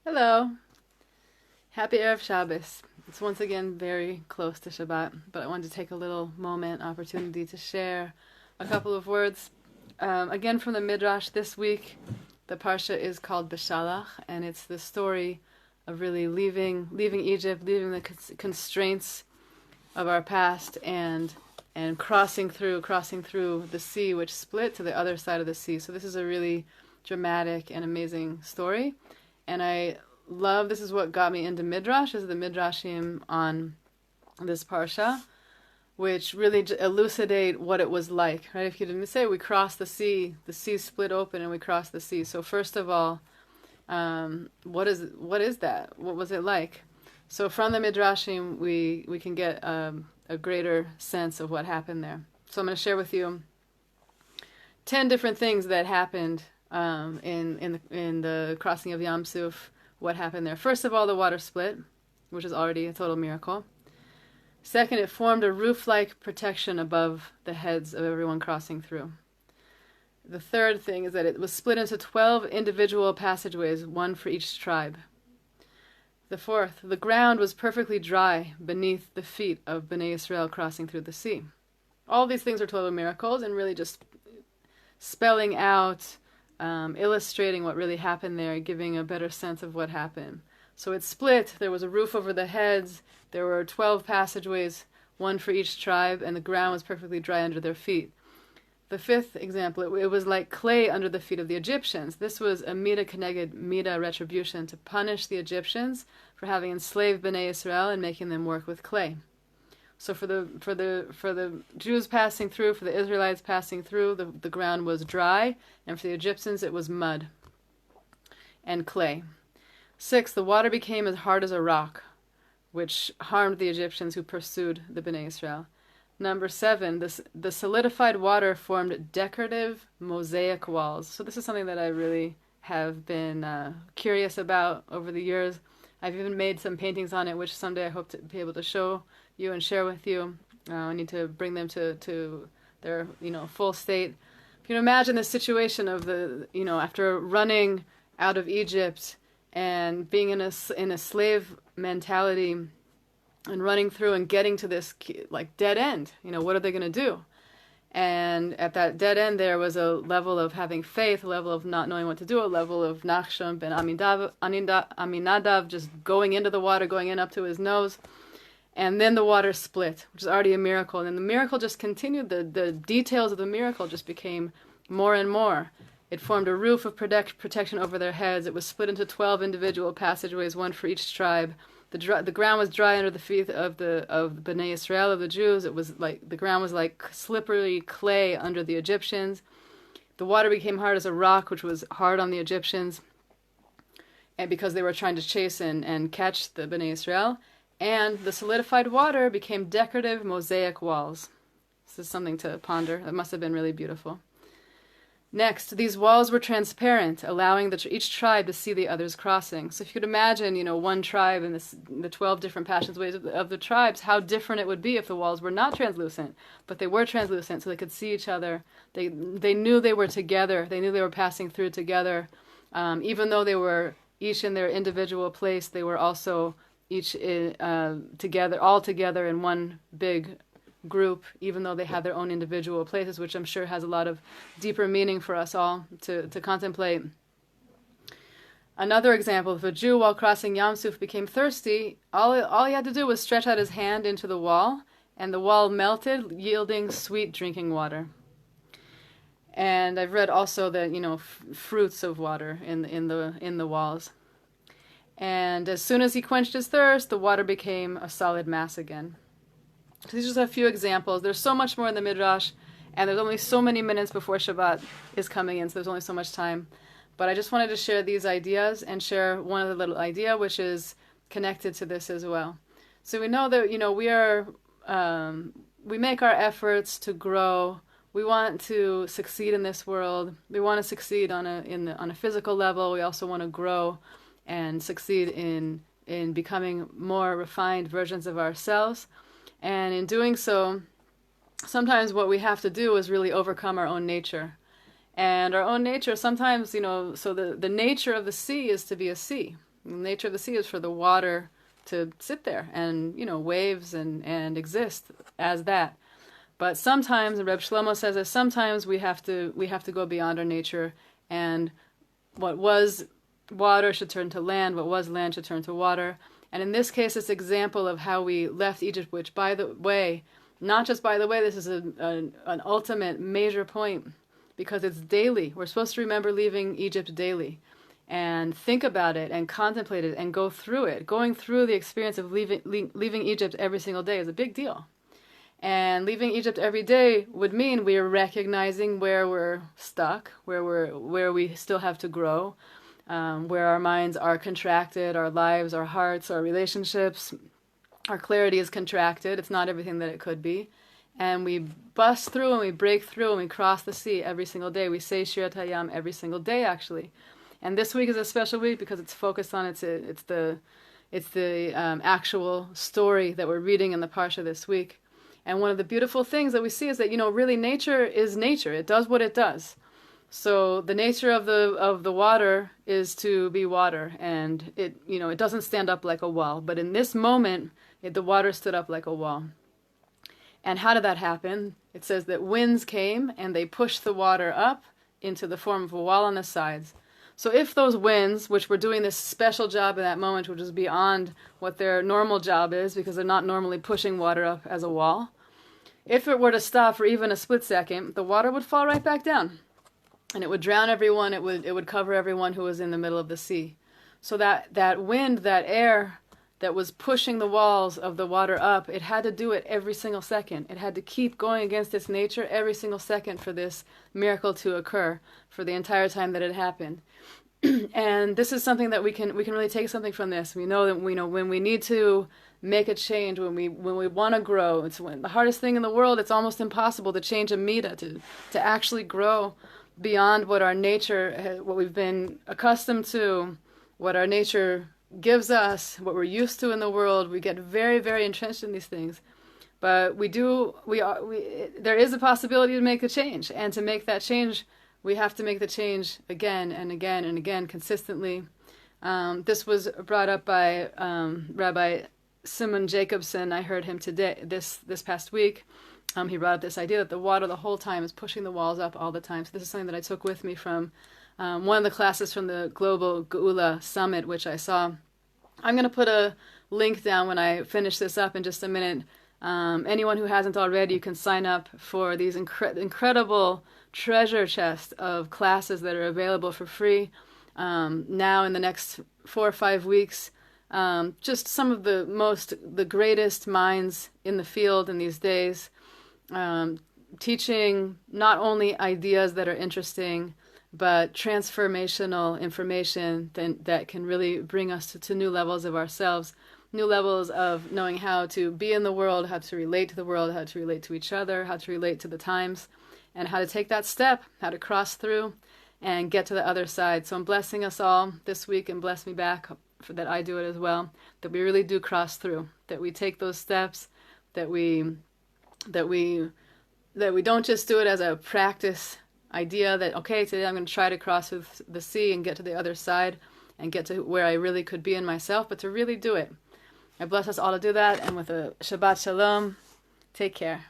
Hello. Happy Erev Shabbos. It's once again very close to Shabbat, but I wanted to take a little opportunity to share a couple of words. Again from the Midrash this week, the Parsha is called Beshalach, and it's the story of really leaving Egypt, leaving the constraints of our past, and crossing through the sea, which split to the other side of the sea. So this is a really dramatic and amazing story. And this is what got me into Midrash, is the Midrashim on this Parsha, which really elucidate what it was like, right? If you didn't say we crossed the sea split open and we crossed the sea. So first of all, what is that? What was it like? So from the Midrashim, we can get a greater sense of what happened there. So I'm going to share with you 10 different things that happened in the crossing of Yam Suf. What happened there? First of all, the water split, which is already a total miracle. Second, it formed a roof-like protection above the heads of everyone crossing through. The third thing is that it was split into 12 individual passageways, one for each tribe. The fourth, the ground was perfectly dry beneath the feet of Bnei Israel crossing through the sea. All these things are total miracles and really just spelling out, illustrating what really happened there, giving a better sense of what happened. So it split, there was a roof over the heads, there were 12 passageways, one for each tribe, and the ground was perfectly dry under their feet. The fifth example, it was like clay under the feet of the Egyptians. This was a mida keneged mida retribution to punish the Egyptians for having enslaved Bnei Israel and making them work with clay. So for the Jews passing through, for the Israelites passing through, the ground was dry, and for the Egyptians it was mud and clay. 6, the water became as hard as a rock, which harmed the Egyptians who pursued the Bnei Israel. Number 7, the solidified water formed decorative mosaic walls. So this is something that I really have been curious about over the years. I've even made some paintings on it, which someday I hope to be able to show you and share with you. I need to bring them to their full state. You can imagine the situation of after running out of Egypt and being in a slave mentality and running through and getting to this like dead end. What are they going to do? And at that dead end there was a level of having faith, a level of not knowing what to do, a level of Nachshon ben Aminadav just going into the water, going in up to his nose. And then the water split, which is already a miracle. And then the miracle just continued. The details of the miracle just became more and more. It formed a roof of protection over their heads. It was split into 12 individual passageways, one for each tribe. The ground was dry under the feet of the Bnei Israel, of the Jews. It was like the ground was like slippery clay under the Egyptians. The water became hard as a rock, which was hard on the Egyptians, and because they were trying to chase and catch the Bnei Israel. And the solidified water became decorative mosaic walls. This is something to ponder. That must have been really beautiful. Next, these walls were transparent, allowing each tribe to see the others crossing. So if you could imagine, one tribe and the 12 different passageways of the tribes, how different it would be if the walls were not translucent. But they were translucent, so they could see each other. They knew they were together. They knew they were passing through together. Even though they were each in their individual place, they were also each all together in one big group, even though they had their own individual places, which I'm sure has a lot of deeper meaning for us all to contemplate. Another example, if a Jew while crossing Yam Suf became thirsty, all he had to do was stretch out his hand into the wall, and the wall melted, yielding sweet drinking water. And I've read also that fruits of water in the walls. And as soon as he quenched his thirst, the water became a solid mass again. So these are just a few examples. There's so much more in the Midrash, and there's only so many minutes before Shabbat is coming in, so there's only so much time. But I just wanted to share these ideas and share one other little idea, which is connected to this as well. So we know that we make our efforts to grow. We want to succeed in this world. We want to succeed on a physical level. We also want to grow and succeed in becoming more refined versions of ourselves. And in doing so, sometimes what we have to do is really overcome our own nature. And our own nature sometimes, so the nature of the sea is to be a sea. The nature of the sea is for the water to sit there and, waves and exist as that. But sometimes, and Reb Shlomo says that sometimes we have to go beyond our nature, and what was water should turn to land, what was land should turn to water. And in this case, it's an example of how we left Egypt, which, by the way, not just by the way, this is an ultimate major point, because it's daily. We're supposed to remember leaving Egypt daily and think about it and contemplate it and go through it. Going through the experience of leaving Egypt every single day is a big deal. And leaving Egypt every day would mean we are recognizing where we're stuck, where we still have to grow, where our minds are contracted, our lives, our hearts, our relationships, our clarity is contracted. It's not everything that it could be. And we bust through and we break through and we cross the sea every single day. We say Shirat Hayam every single day, actually. And this week is a special week because it's focused on it's the actual story that we're reading in the Parsha this week. And one of the beautiful things that we see is that, really nature is nature. It does what it does. So the nature of the water is to be water, and it doesn't stand up like a wall. But in this moment, the water stood up like a wall. And how did that happen? It says that winds came and they pushed the water up into the form of a wall on the sides. So if those winds, which were doing this special job in that moment, which is beyond what their normal job is, because they're not normally pushing water up as a wall, if it were to stop for even a split second, the water would fall right back down. And it would drown everyone, it would cover everyone who was in the middle of the sea. So that wind, that air that was pushing the walls of the water up, it had to do it every single second. It had to keep going against its nature every single second for this miracle to occur, for the entire time that it happened. And this is something that we can really take something from this. We know that when we need to make a change, when we want to grow, it's the hardest thing in the world. It's almost impossible to change a midah, to actually grow beyond what our nature, what we've been accustomed to, what our nature gives us, what we're used to in the world. We get very, very entrenched in these things. But there is a possibility to make a change, and to make that change, we have to make the change again and again and again, consistently. This was brought up by Rabbi Simon Jacobson. I heard him today, this past week. He brought up this idea that the water the whole time is pushing the walls up all the time. So this is something that I took with me from one of the classes from the Global Geula Summit, which I saw. I'm going to put a link down when I finish this up in just a minute. Anyone who hasn't already, you can sign up for these incredible treasure chest of classes that are available for free now in the next 4 or 5 weeks. Just some of the greatest minds in the field in these days, teaching not only ideas that are interesting, but transformational information that can really bring us to new levels of ourselves, new levels of knowing how to be in the world, how to relate to the world, how to relate to each other, how to relate to the times, and how to take that step, how to cross through and get to the other side. So I'm blessing us all this week, and bless me back for that I do it as well, that we really do cross through, that we take those steps, that we don't just do it as a practice idea that, okay, today I'm going to try to cross the sea and get to the other side and get to where I really could be in myself, but to really do it. I bless us all to do that, and with a Shabbat Shalom, take care.